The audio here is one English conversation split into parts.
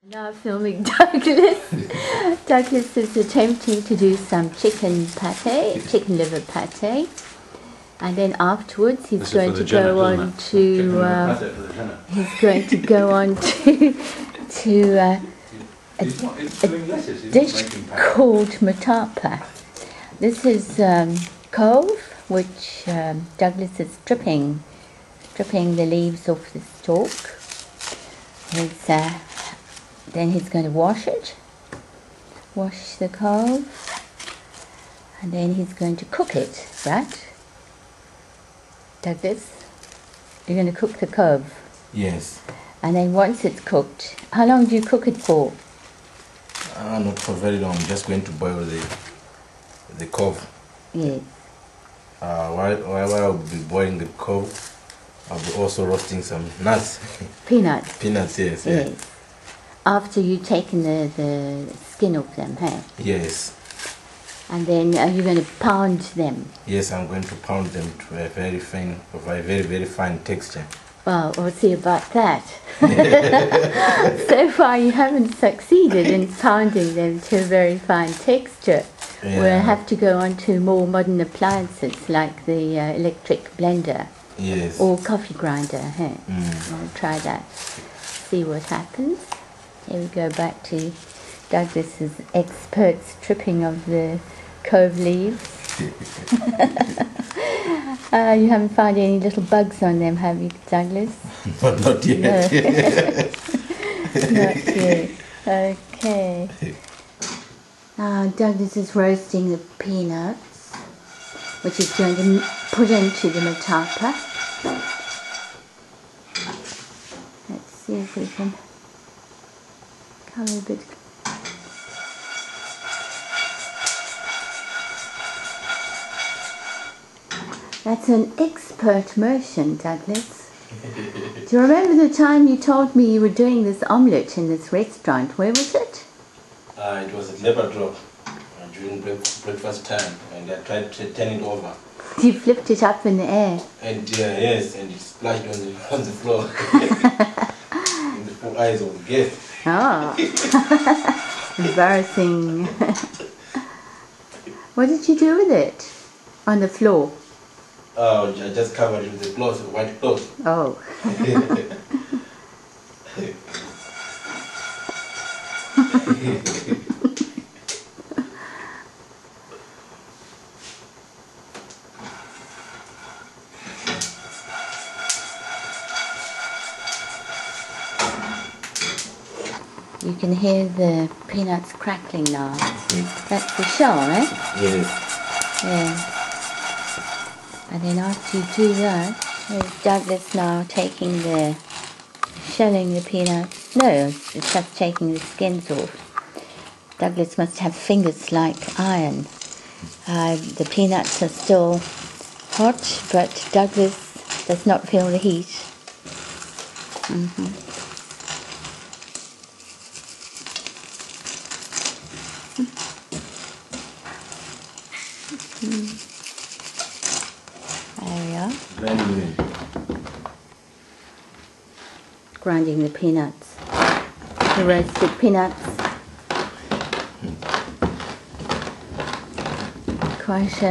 Now filming Douglas. Douglas is attempting to do some chicken pate, chicken liver pate, and then afterwards he's going to go on to a dish called Matapa. This is cove, which Douglas is stripping the leaves off the stalk. Then he's going to wash the cove, and then he's going to cook it, right? Douglas, you're going to cook the cove? Yes. And then once it's cooked, how long do you cook it for? Not for very long. I'm just going to boil the cove. Yes. While I'll be boiling the cove, I'll be also roasting some nuts. Peanuts? Peanuts, yes. Yes. After you've taken the skin off them, hey? Yes. And then are you going to pound them? Yes, I'm going to pound them to a very fine texture. Well, we'll see about that. So far you haven't succeeded in pounding them to a very fine texture. Yeah. We'll have to go on to more modern appliances like the electric blender. Yes. Or coffee grinder, hey? We'll try that. See what happens. Here we go back to Douglas's expert stripping of the cove leaves. You haven't found any little bugs on them, have you, Douglas? Not yet. No. Not yet. Okay. Douglas is roasting the peanuts, which he's going to put into the matapa. Let's see if we can colour a bit. That's an expert motion, Douglas. Do you remember the time you told me you were doing this omelette in this restaurant? Where was it? It was at Labrador during breakfast time, and I tried to turn it over. You flipped it up in the air. And yes, and it splashed on the floor. In the full eyes of the guests. Oh, embarrassing. What did you do with it on the floor? Oh, I just covered it with the cloth, white cloth. Oh. You can hear the peanuts crackling now. That's the shell, right? Yes. Yeah. And then after you do that, there's Douglas now shelling the peanuts. No, it's just taking the skins off. Douglas must have fingers like iron. The peanuts are still hot, but Douglas does not feel the heat. There we are. Grinding the peanuts. The roasted peanuts. Quite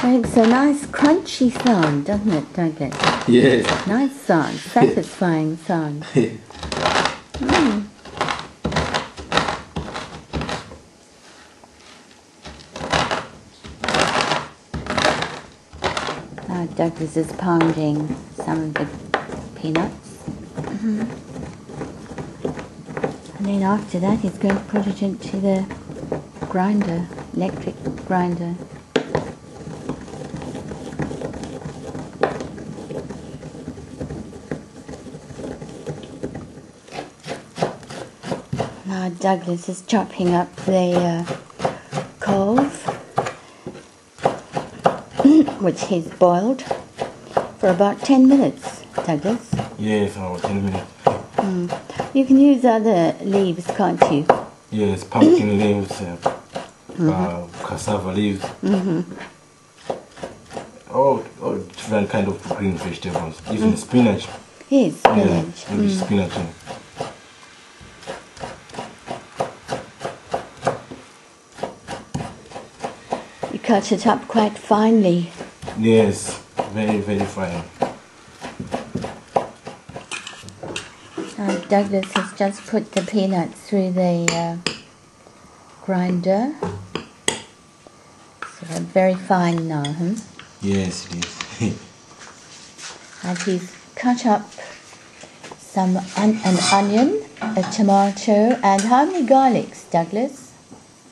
makes a nice crunchy sound, doesn't it, Douglas? Yes. Nice sound, satisfying sound. Douglas is pounding some of the peanuts. And then after that he's going to put it into the grinder, electric grinder. Now Douglas is chopping up the cove, which he's boiled for about 10 minutes, Douglas. Yeah, for about 10 minutes. You can use other leaves, can't you? Yes, pumpkin leaves, cassava leaves. All different kind of green vegetables, even spinach. Yes, spinach. Yeah, maybe spinach. Yeah. You cut it up quite finely. Yes, very, very fine. Douglas has just put the peanuts through the grinder. So they're very fine now, huh? Yes, it is. And he's cut up an onion, a tomato, and how many garlics, Douglas?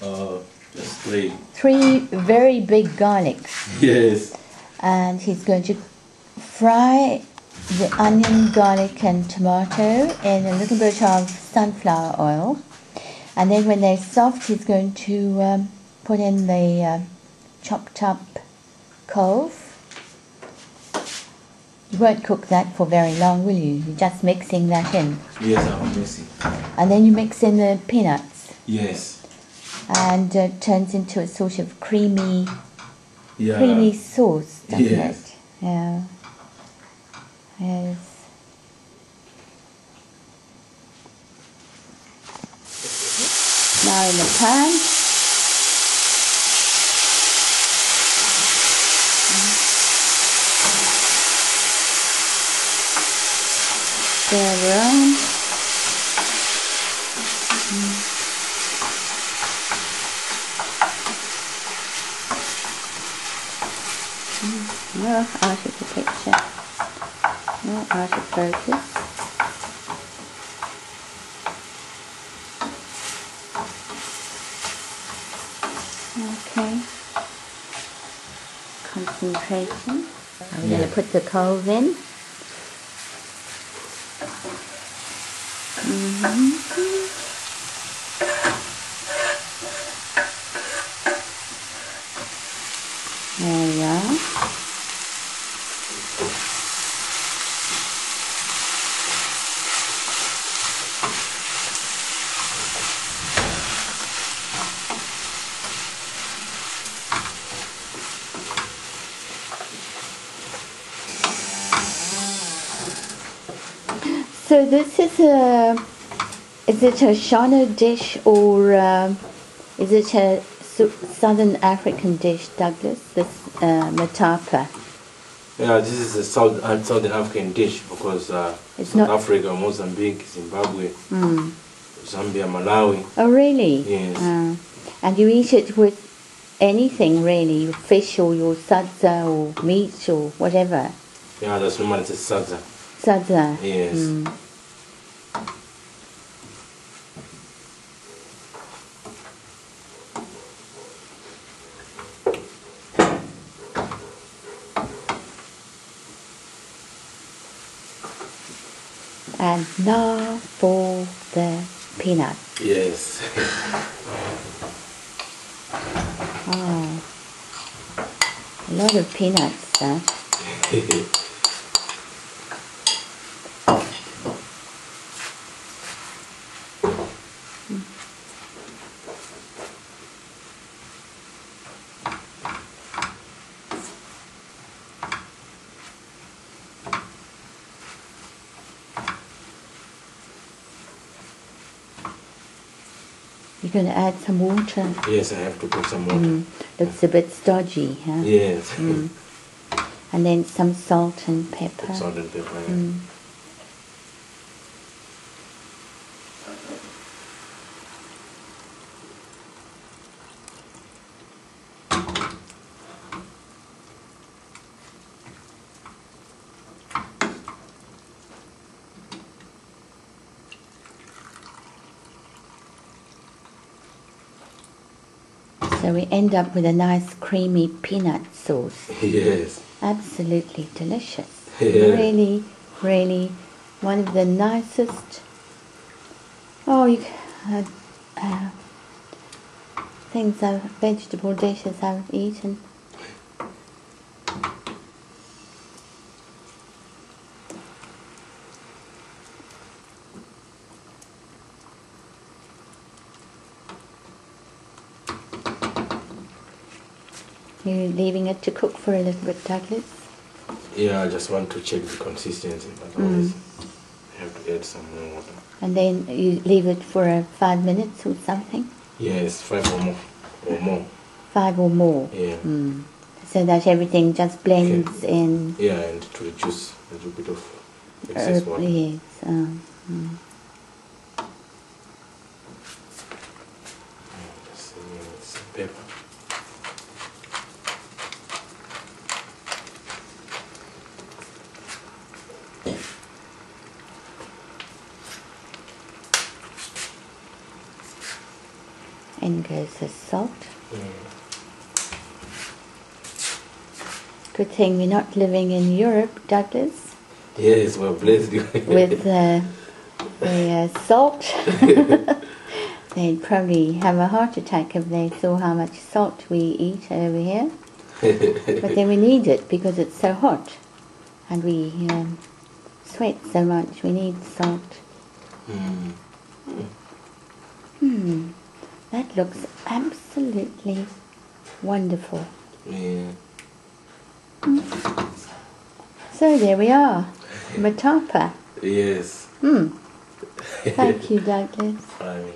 Just 3. 3 very big garlics. Yes. And he's going to fry the onion, garlic and tomato in a little bit of sunflower oil. And then when they're soft, he's going to put in the chopped up cove. You won't cook that for very long, will you? You're just mixing that in. Yes, I'm mixing. And then you mix in the peanuts. Yes. And it turns into a sort of creamy sauce, doesn't Yes. it? Yeah. Yes. Now in the pan. Stir around. No, out of the picture. No, out of focus. Okay. Concentration. We're going to put the coals in. There we are. So this is it a Shona dish or is it a Southern African dish, Douglas? This Matapa. Yeah, this is a Southern African dish because It's South not- Africa, Mozambique, Zimbabwe, Zambia, Malawi. Oh, really? Yes. And you eat it with anything, really, fish or your sadza or meat or whatever. Yeah, that's normally it's sadza. Sadza. Yes. And now for the peanuts. Yes. Oh, a lot of peanuts, huh? You're going to add some water. Yes, I have to put some water. Looks a bit stodgy, huh? Yes. And then some salt and pepper. Salt and pepper. Yeah. So we end up with a nice creamy peanut sauce. Yes. Absolutely delicious. Yeah. Really, really one of the nicest vegetable dishes I've eaten. You're leaving it to cook for a little bit, Douglas? Yeah, I just want to check the consistency, but always have to add some more water. And then you leave it for 5 minutes or something? Yes, 5 or more. 5 or more? Yeah. So that everything just blends in? Yeah, and to reduce a little bit of excess water. Yes. Just some pepper. And goes the salt. Good thing we're not living in Europe, Douglas. Yes, we're blessed. With the salt. They'd probably have a heart attack if they saw how much salt we eat over here. But then we need it because it's so hot. And we sweat so much, we need salt. That looks absolutely wonderful. Yeah. So there we are, Matapa. Yes. Thank you, Douglas. Fine.